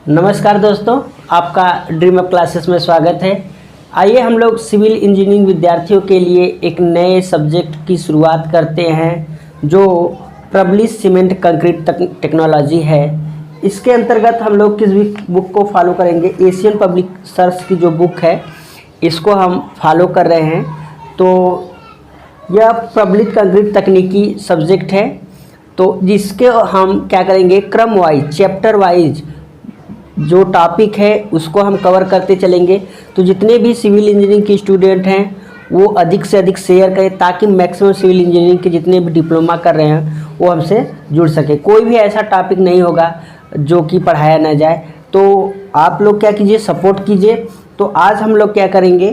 नमस्कार दोस्तों, आपका ड्रीम अप क्लासेस में स्वागत है। आइए हम लोग सिविल इंजीनियरिंग विद्यार्थियों के लिए एक नए सब्जेक्ट की शुरुआत करते हैं जो प्रबलिश सीमेंट कंक्रीट टेक्नोलॉजी है। इसके अंतर्गत हम लोग किस बुक को फॉलो करेंगे? एशियन पब्लिशर्स की जो बुक है इसको हम फॉलो कर रहे हैं। तो यह प्रबलिश कंक्रीट तकनीकी सब्जेक्ट है, तो जिसके हम क्या करेंगे, क्रम वाइज चैप्टर वाइज जो टॉपिक है उसको हम कवर करते चलेंगे। तो जितने भी सिविल इंजीनियरिंग के स्टूडेंट हैं वो अधिक से अधिक शेयर करें ताकि मैक्सिमम सिविल इंजीनियरिंग के जितने भी डिप्लोमा कर रहे हैं वो हमसे जुड़ सके। कोई भी ऐसा टॉपिक नहीं होगा जो कि पढ़ाया ना जाए। तो आप लोग क्या कीजिए, सपोर्ट कीजिए। तो आज हम लोग क्या करेंगे,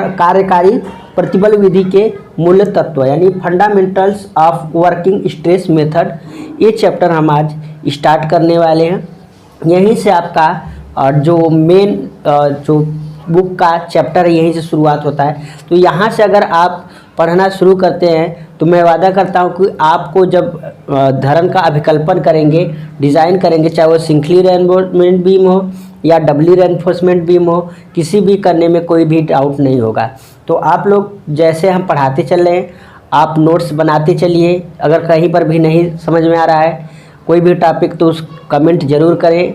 कार्यकारी प्रतिबल विधि के मूल तत्व यानी fundamentals of working stress method, ये चैप्टर हम आज स्टार्ट करने वाले हैं। यहीं से आपका जो मेन जो बुक का चैप्टर है यहीं से शुरुआत होता है। तो यहाँ से अगर आप पढ़ना शुरू करते हैं तो मैं वादा करता हूँ कि आपको जब धरन का अभिकल्पन करेंगे, डिज़ाइन करेंगे, चाहे वो सिंगली रेनफोर्समेंट बीम हो या डबली रेनफोर्समेंट बीम हो, किसी भी करने में कोई भी डाउट नहीं होगा। तो आप लोग जैसे हम पढ़ाते चल रहे हैं, आप नोट्स बनाते चलिए। अगर कहीं पर भी नहीं समझ में आ रहा है कोई भी टॉपिक तो उस कमेंट ज़रूर करें,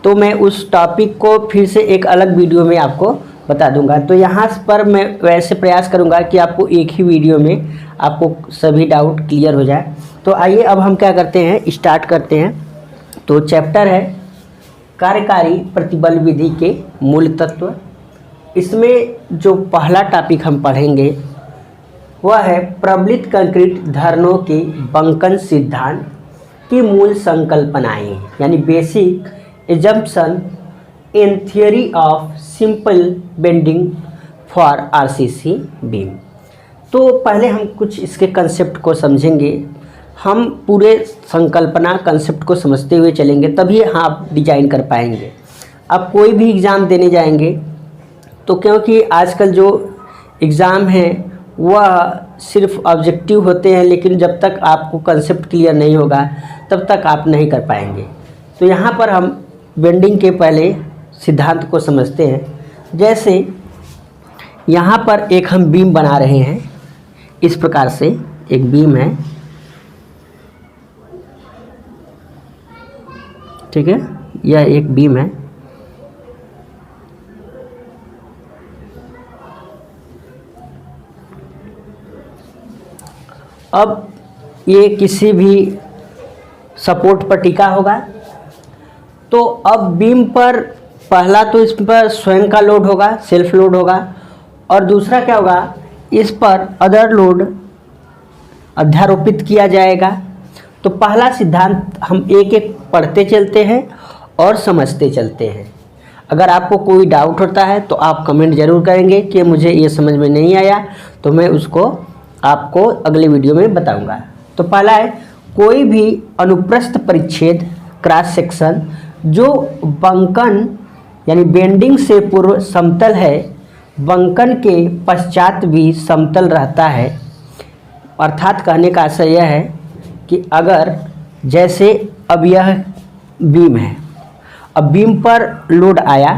तो मैं उस टॉपिक को फिर से एक अलग वीडियो में आपको बता दूंगा। तो यहाँ पर मैं वैसे प्रयास करूँगा कि आपको एक ही वीडियो में आपको सभी डाउट क्लियर हो जाए। तो आइए अब हम क्या करते हैं, स्टार्ट करते हैं। तो चैप्टर है कार्यकारी प्रतिबल विधि के मूल तत्व। इसमें जो पहला टॉपिक हम पढ़ेंगे वह है प्रबलित कंक्रीट धरनों के बंकन सिद्धांत की मूल संकल्पनाएं यानी basic assumption in theory of simple bending for RCC beam. तो पहले हम कुछ इसके कंसेप्ट को समझेंगे। हम पूरे संकल्पना कंसेप्ट को समझते हुए चलेंगे, तभी आप डिजाइन कर पाएंगे। आप कोई भी एग्ज़ाम देने जाएंगे तो क्योंकि आजकल जो एग्ज़ाम हैं वह सिर्फ ऑब्जेक्टिव होते हैं, लेकिन जब तक आपको कंसेप्ट क्लियर नहीं होगा तब तक आप नहीं कर पाएंगे। तो यहाँ पर हम बेंडिंग के पहले सिद्धांत को समझते हैं। जैसे यहाँ पर एक हम बीम बना रहे हैं, इस प्रकार से एक बीम है, ठीक है, यह एक बीम है। अब ये किसी भी सपोर्ट पर टिका होगा। तो अब बीम पर पहला तो इस पर स्वयं का लोड होगा, सेल्फ लोड होगा, और दूसरा क्या होगा, इस पर अदर लोड अध्यारोपित किया जाएगा। तो पहला सिद्धांत हम एक एक पढ़ते चलते हैं और समझते चलते हैं। अगर आपको कोई डाउट होता है तो आप कमेंट ज़रूर करेंगे कि मुझे ये समझ में नहीं आया, तो मैं उसको आपको अगले वीडियो में बताऊंगा। तो पहला है, कोई भी अनुप्रस्थ परिच्छेद क्रॉस सेक्शन जो बंकन यानी बेंडिंग से पूर्व समतल है, बंकन के पश्चात भी समतल रहता है। अर्थात कहने का आशय यह है कि अगर जैसे अब यह बीम है, अब बीम पर लोड आया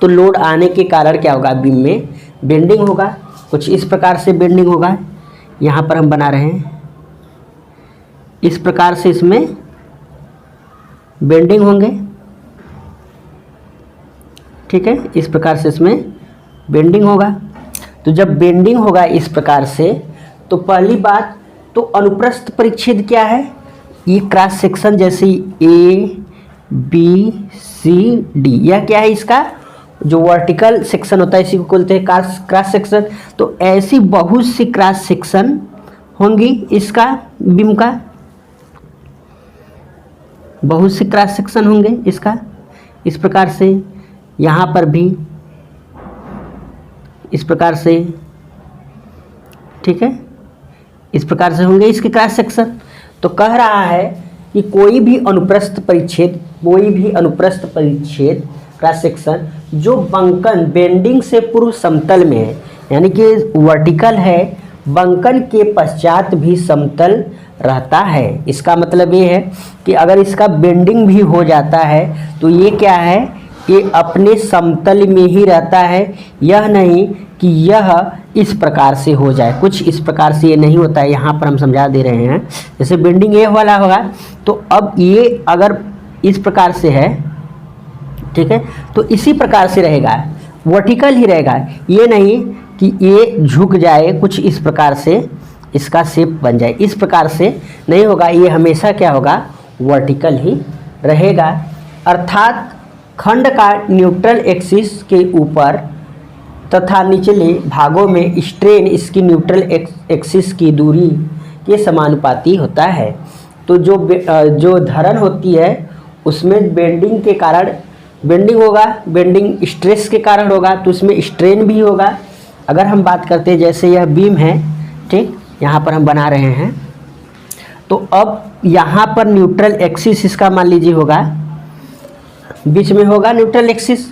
तो लोड आने के कारण क्या होगा, बीम में बेंडिंग होगा। कुछ इस प्रकार से बेंडिंग होगा, यहाँ पर हम बना रहे हैं, इस प्रकार से इसमें बेंडिंग होंगे, ठीक है, इस प्रकार से इसमें बेंडिंग होगा। तो जब बेंडिंग होगा इस प्रकार से, तो पहली बात तो अनुप्रस्थ परिच्छेद क्या है, ये क्रॉस सेक्शन जैसे ए बी सी डी, यह क्या है, इसका जो वर्टिकल सेक्शन होता है इसी को बोलते हैं क्रॉस सेक्शन। तो ऐसी बहुत सी क्रॉस सेक्शन होंगी, इसका बीम का बहुत सी क्रॉस सेक्शन होंगे इसका, इस प्रकार से यहाँ पर भी इस प्रकार से, ठीक है, इस प्रकार से होंगे इसके क्रॉस सेक्शन। तो कह रहा है कि कोई भी अनुप्रस्थ परिच्छेद क्रॉस सेक्शन जो बंकन बेंडिंग से पूर्व समतल में है, यानी कि वर्टिकल है, बंकन के पश्चात भी समतल रहता है। इसका मतलब ये है कि अगर इसका बेंडिंग भी हो जाता है तो ये क्या है, ये अपने समतल में ही रहता है। यह नहीं कि यह इस प्रकार से हो जाए, कुछ इस प्रकार से ये नहीं होता है। यहाँ पर हम समझा दे रहे हैं, जैसे बेंडिंग ये वाला होगा तो अब ये अगर इस प्रकार से है, ठीक है, तो इसी प्रकार से रहेगा, वर्टिकल ही रहेगा। ये नहीं कि ये झुक जाए, कुछ इस प्रकार से इसका शेप बन जाए, इस प्रकार से नहीं होगा। ये हमेशा क्या होगा, वर्टिकल ही रहेगा। अर्थात खंड का न्यूट्रल एक्सिस के ऊपर तथा निचले भागों में स्ट्रेन इसकी न्यूट्रल एक्सिस की दूरी के समानुपाती होता है। तो जो धरण होती है उसमें बेंडिंग के कारण बेंडिंग होगा, बेंडिंग स्ट्रेस के कारण होगा, तो उसमें स्ट्रेन भी होगा। अगर हम बात करते हैं, जैसे यह बीम है, ठीक, यहाँ पर हम बना रहे हैं, तो अब यहाँ पर न्यूट्रल एक्सिस इसका मान लीजिए होगा, बीच में होगा न्यूट्रल एक्सिस।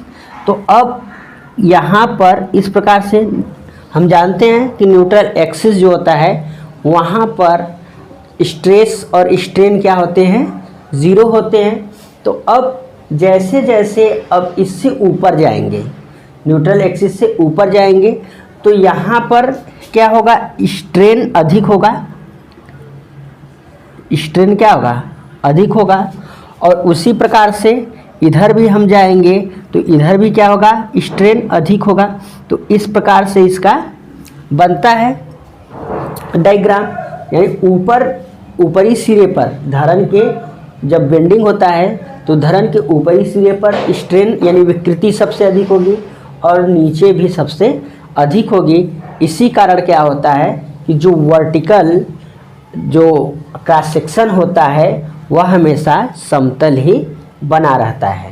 तो अब यहाँ पर इस प्रकार से हम जानते हैं कि न्यूट्रल एक्सिस जो होता है वहाँ पर स्ट्रेस और स्ट्रेन क्या होते हैं, ज़ीरो होते हैं। तो अब जैसे जैसे अब इससे ऊपर जाएंगे, न्यूट्रल एक्सिस से ऊपर जाएंगे, तो यहाँ पर क्या होगा, स्ट्रेन अधिक होगा, स्ट्रेन क्या होगा, अधिक होगा। और उसी प्रकार से इधर भी हम जाएंगे तो इधर भी क्या होगा, स्ट्रेन अधिक होगा। तो इस प्रकार से इसका बनता है डायग्राम, यानी ऊपरी सिरे पर धरण के जब बेंडिंग होता है तो धरण के ऊपरी सिरे पर स्ट्रेन यानी विकृति सबसे अधिक होगी और नीचे भी सबसे अधिक होगी। इसी कारण क्या होता है कि जो वर्टिकल जो क्रॉस सेक्शन होता है वह हमेशा समतल ही बना रहता है।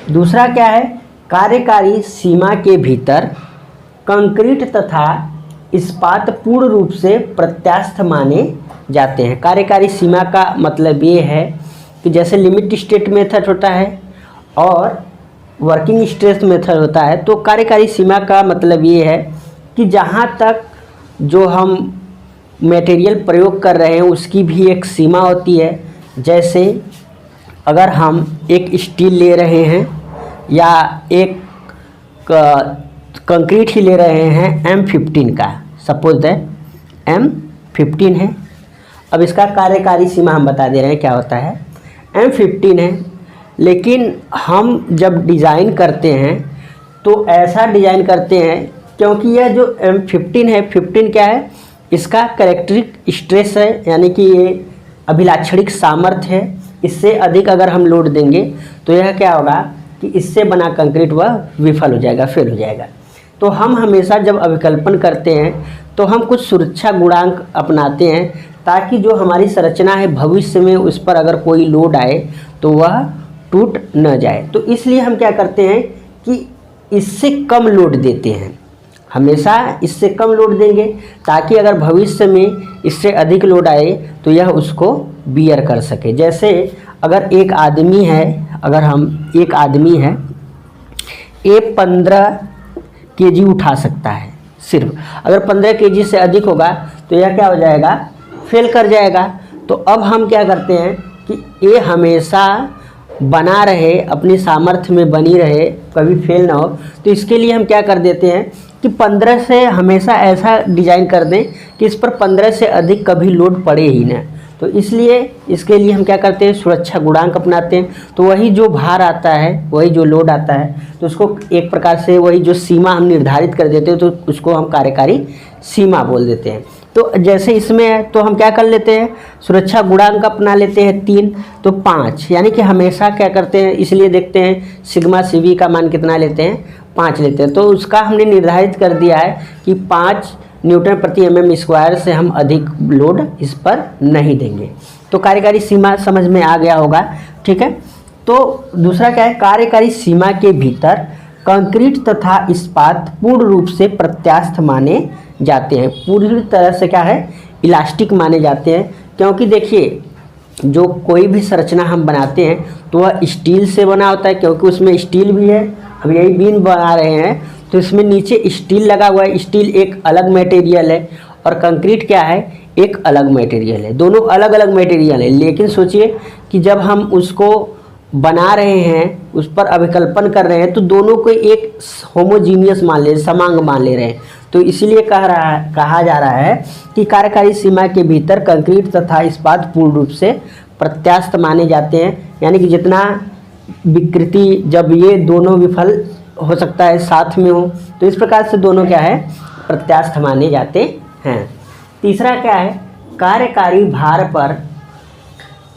दूसरा क्या है, कार्यकारी सीमा के भीतर कंक्रीट तथा इस्पात पूर्ण रूप से प्रत्यास्थ माने जाते हैं। कार्यकारी सीमा का मतलब ये है कि जैसे लिमिट स्टेट मेथड होता है और वर्किंग स्ट्रेस मेथड होता है, तो कार्यकारी सीमा का मतलब ये है कि जहाँ तक जो हम मटेरियल प्रयोग कर रहे हैं उसकी भी एक सीमा होती है। जैसे अगर हम एक स्टील ले रहे हैं या एक कंक्रीट ही ले रहे हैं M15 का, सपोज दैट M15 है। अब इसका कार्यकारी सीमा हम बता दे रहे हैं क्या होता है, M15 है। लेकिन हम जब डिज़ाइन करते हैं तो ऐसा डिज़ाइन करते हैं, क्योंकि यह जो M15 है, 15 क्या है, इसका कैरेक्टरिक स्ट्रेस है, यानी कि ये अभिलाक्षणिक सामर्थ्य है। इससे अधिक अगर हम लोड देंगे तो यह क्या होगा कि इससे बना कंक्रीट वह विफल हो जाएगा, फेल हो जाएगा। तो हम हमेशा जब अभिकल्पन करते हैं तो हम कुछ सुरक्षा गुणांक अपनाते हैं ताकि जो हमारी संरचना है भविष्य में उस पर अगर कोई लोड आए तो वह टूट न जाए। तो इसलिए हम क्या करते हैं कि इससे कम लोड देते हैं, हमेशा इससे कम लोड देंगे ताकि अगर भविष्य में इससे अधिक लोड आए तो यह उसको बियर कर सके। जैसे अगर एक आदमी है, अगर हम एक आदमी है, ये 15 केजी उठा सकता है सिर्फ, अगर 15 केजी से अधिक होगा तो यह क्या हो जाएगा, फेल कर जाएगा। तो अब हम क्या करते हैं कि ये हमेशा बना रहे, अपनी सामर्थ्य में बनी रहे, कभी फेल ना हो। तो इसके लिए हम क्या कर देते हैं कि 15 से हमेशा ऐसा डिज़ाइन कर दें कि इस पर 15 से अधिक कभी लोड पड़े ही ना। तो इसलिए इसके लिए हम क्या करते हैं, सुरक्षा गुणांक अपनाते हैं। तो वही जो भार आता है, वही जो लोड आता है, तो उसको एक प्रकार से वही जो सीमा हम निर्धारित कर देते हैं तो उसको हम कार्यकारी सीमा बोल देते हैं। तो जैसे इसमें है तो हम क्या कर लेते हैं, सुरक्षा गुणांक अपना लेते हैं 3, तो 5, यानी कि हमेशा क्या करते हैं, इसलिए देखते हैं सिग्मा CV का मान कितना लेते हैं, 5 लेते हैं। तो उसका हमने निर्धारित कर दिया है कि 5 न्यूटन प्रति mm स्क्वायर से हम अधिक लोड इस पर नहीं देंगे। तो कार्यकारी सीमा समझ में आ गया होगा, ठीक है। तो दूसरा क्या है, कार्यकारी सीमा के भीतर कंक्रीट तथा इस्पात पूर्ण रूप से प्रत्यास्थ माने जाते हैं, पूरी तरह से क्या है, इलास्टिक माने जाते हैं। क्योंकि देखिए जो कोई भी संरचना हम बनाते हैं तो वह स्टील से बना होता है, क्योंकि उसमें स्टील भी है। अब यही बीम बना रहे हैं तो इसमें नीचे स्टील लगा हुआ है, स्टील एक अलग मटेरियल है। और कंक्रीट क्या है, एक अलग मटेरियल है, दोनों अलग अलग मटेरियल है। लेकिन सोचिए कि जब हम उसको बना रहे हैं, उस पर अभिकल्पन कर रहे हैं, तो दोनों को एक होमोजीनियस मान ले, समांग मान ले रहे हैं। तो इसीलिए कहा जा रहा है कि कार्यकारी सीमा के भीतर कंक्रीट तथा इस्पात पूर्ण रूप से प्रत्यास्थ माने जाते हैं। यानी कि जितना विकृति, जब ये दोनों विफल हो सकता है साथ में हो, तो इस प्रकार से दोनों क्या है, प्रत्यास्थ माने जाते हैं। तीसरा क्या है, कार्यकारी भार पर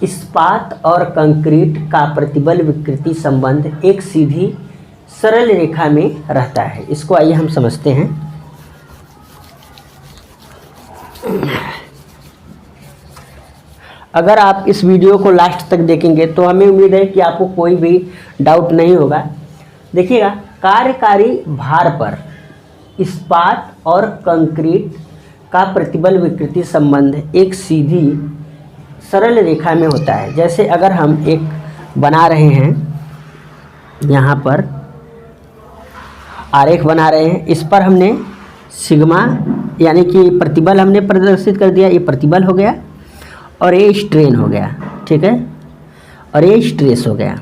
इस्पात और कंक्रीट का प्रतिबल विकृति संबंध एक सीधी सरल रेखा में रहता है। इसको आइए हम समझते हैं। अगर आप इस वीडियो को लास्ट तक देखेंगे तो हमें उम्मीद है कि आपको कोई भी डाउट नहीं होगा। देखिएगा, कार्यकारी भार पर इस्पात और कंक्रीट का प्रतिबल विकृति संबंध एक सीधी सरल रेखा में होता है। जैसे अगर हम एक बना रहे हैं, यहाँ पर आरेख बना रहे हैं, इस पर हमने सिग्मा यानी कि प्रतिबल हमने प्रदर्शित कर दिया, ये प्रतिबल हो गया और ये स्ट्रेन हो गया, ठीक है, और ये स्ट्रेस हो गया,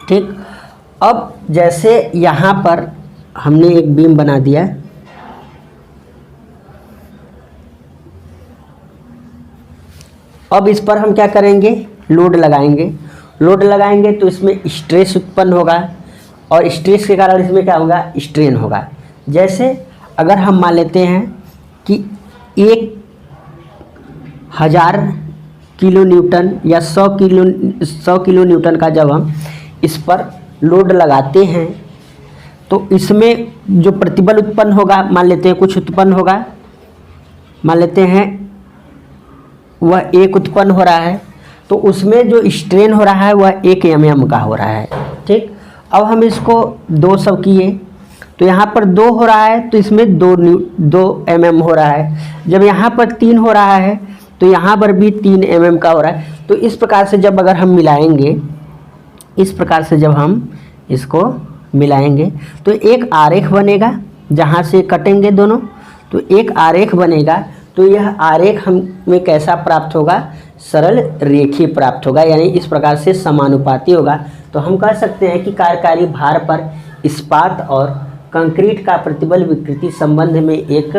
ठीक। अब जैसे यहाँ पर हमने एक बीम बना दिया, अब इस पर हम क्या करेंगे, लोड लगाएंगे। लोड लगाएंगे तो इसमें स्ट्रेस उत्पन्न होगा और स्ट्रेस के कारण इसमें क्या होगा, स्ट्रेन होगा। जैसे अगर हम मान लेते हैं कि 1000 किलो न्यूटन या 100 किलो न्यूटन का जब हम इस पर लोड लगाते हैं तो इसमें जो प्रतिबल उत्पन्न होगा, मान लेते हैं कुछ उत्पन्न होगा, मान लेते हैं वह 1 उत्पन्न हो रहा है, तो उसमें जो स्ट्रेन हो रहा है वह 1 mm का हो रहा है, ठीक। अब हम इसको 2 सब किए तो यहाँ पर 2 हो रहा है तो इसमें 2 mm हो रहा है। जब यहाँ पर 3 हो रहा है तो यहाँ पर भी 3 mm का हो रहा है। तो इस प्रकार से जब अगर हम मिलाएंगे, इस प्रकार से जब हम इसको मिलाएंगे तो एक आरेख बनेगा, जहाँ से कटेंगे दोनों तो एक आरेख बनेगा। तो यह आरेख हमें कैसा प्राप्त होगा, सरल रेखीय प्राप्त होगा, यानी इस प्रकार से समानुपाती होगा। तो हम कह सकते हैं कि कार्यकारी भार पर इस्पात और कंक्रीट का प्रतिबल विकृति संबंध में एक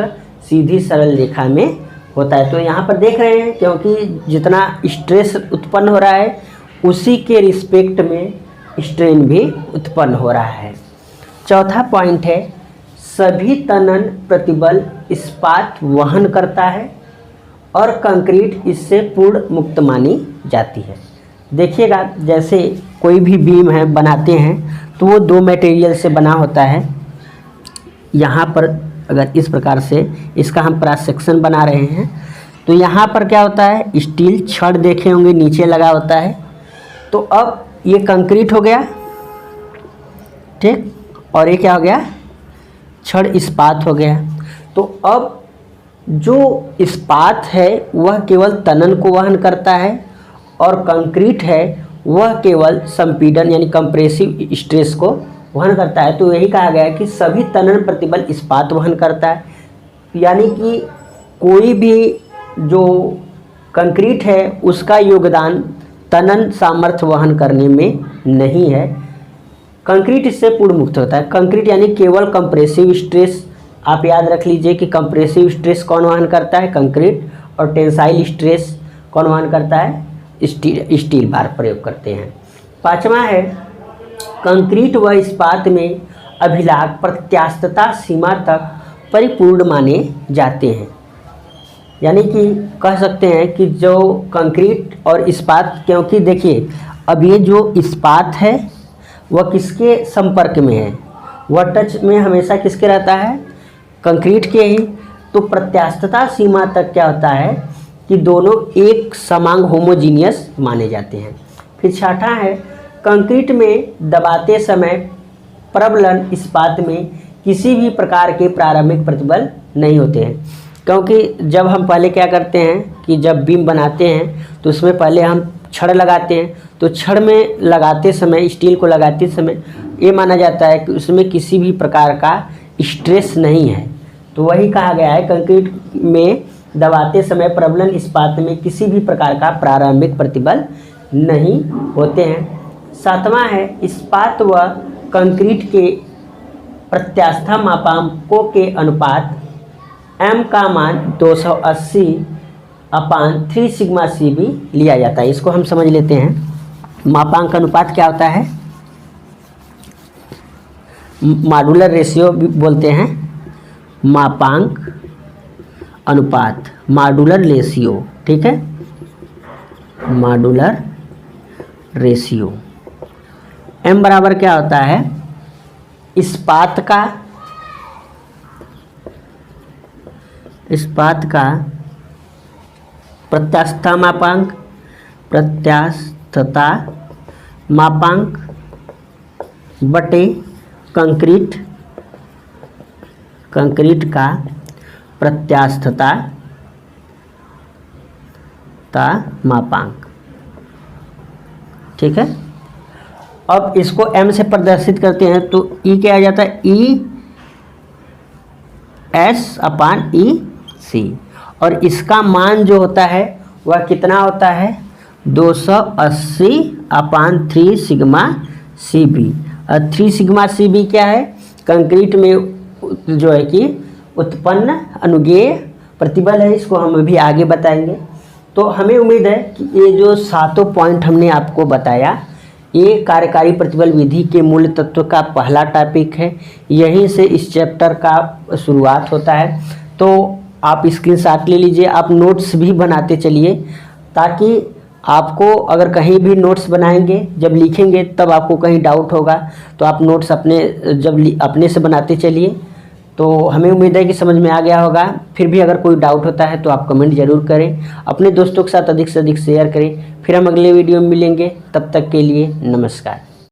सीधी सरल रेखा में होता है। तो यहाँ पर देख रहे हैं, क्योंकि जितना स्ट्रेस उत्पन्न हो रहा है उसी के रिस्पेक्ट में स्ट्रेन भी उत्पन्न हो रहा है। चौथा पॉइंट है, सभी तनन प्रतिबल इस्पात वहन करता है और कंक्रीट इससे पूर्ण मुक्त मानी जाती है। देखिएगा, जैसे कोई भी बीम है बनाते हैं तो वो 2 मटेरियल से बना होता है। यहाँ पर अगर इस प्रकार से इसका हम क्रॉस सेक्शन बना रहे हैं तो यहाँ पर क्या होता है, स्टील छड़ देखे होंगे नीचे लगा होता है। तो अब ये कंक्रीट हो गया, ठीक, और ये क्या हो गया, छड़ इस्पात हो गया। तो अब जो इस्पात है वह केवल तनन को वहन करता है और कंक्रीट है वह केवल संपीड़न यानी कंप्रेसिव स्ट्रेस को वहन करता है। तो यही कहा गया है कि सभी तनन प्रतिबल इस्पात वहन करता है, यानी कि कोई भी जो कंक्रीट है उसका योगदान तनन सामर्थ्य वहन करने में नहीं है। कंक्रीट इससे पूर्ण मुक्त होता है। कंक्रीट यानी केवल कंप्रेसिव स्ट्रेस, आप याद रख लीजिए कि कंप्रेसिव स्ट्रेस कौन वहन करता है, कंक्रीट, और टेंसाइल स्ट्रेस कौन वहन करता है, स्टील बार प्रयोग करते हैं। 5वां है, कंक्रीट व इस्पात में अभिलाग प्रत्यास्थता सीमा तक परिपूर्ण माने जाते हैं। यानी कि कह सकते हैं कि जो कंक्रीट और इस्पात, क्योंकि देखिए अब ये जो इस्पात है वह किसके संपर्क में है, वह टच में हमेशा किसके रहता है, कंक्रीट के ही। तो प्रत्यास्थता सीमा तक क्या होता है कि दोनों एक समान होमोजीनियस माने जाते हैं। फिर 6ठा है, कंक्रीट में दबाते समय प्रबलन इस्पात में किसी भी प्रकार के प्रारंभिक प्रतिबल नहीं होते हैं। क्योंकि जब हम पहले क्या करते हैं कि जब बीम बनाते हैं तो उसमें पहले हम छड़ लगाते हैं, तो छड़ में लगाते समय, स्टील को लगाते समय ये माना जाता है कि उसमें किसी भी प्रकार का स्ट्रेस नहीं है। तो वही कहा गया है, कंक्रीट में दबाते समय प्रबलन इस्पात में किसी भी प्रकार का प्रारंभिक प्रतिबल नहीं होते हैं। सातवां है, इस्पात व कंक्रीट के प्रत्यास्था मापांकों के अनुपात m का मान 280/3 सिग्मा CB लिया जाता है। इसको हम समझ लेते हैं। मापांक अनुपात क्या होता है? मॉड्यूलर रेशियो भी बोलते हैं, मापांक अनुपात, मॉड्यूलर रेशियो, ठीक है, मॉड्यूलर रेशियो। m बराबर क्या होता है? इस्पात का प्रत्यास्थता मापांक बटे कंक्रीट का प्रत्यास्थता मापांक, ठीक है। अब इसको m से प्रदर्शित करते हैं तो E क्या आ जाता है? ES/EC, और इसका मान जो होता है वह कितना होता है? 280/3 सिग्मा CB। और 3 सिग्मा CB क्या है? कंक्रीट में जो है कि उत्पन्न अनुगेय प्रतिबल है। इसको हम अभी आगे बताएंगे। तो हमें उम्मीद है कि ये जो 7 पॉइंट हमने आपको बताया, ये कार्यकारी प्रतिबल विधि के मूल तत्व का पहला टॉपिक है। यहीं से इस चैप्टर का शुरुआत होता है। तो आप स्क्रीनशॉट ले लीजिए, आप नोट्स भी बनाते चलिए, ताकि आपको अगर कहीं भी नोट्स बनाएंगे, जब लिखेंगे तब आपको कहीं डाउट होगा, तो आप नोट्स अपने से बनाते चलिए। तो हमें उम्मीद है कि समझ में आ गया होगा। फिर भी अगर कोई डाउट होता है तो आप कमेंट ज़रूर करें, अपने दोस्तों के साथ अधिक से अधिक शेयर करें। फिर हम अगले वीडियो में मिलेंगे, तब तक के लिए नमस्कार।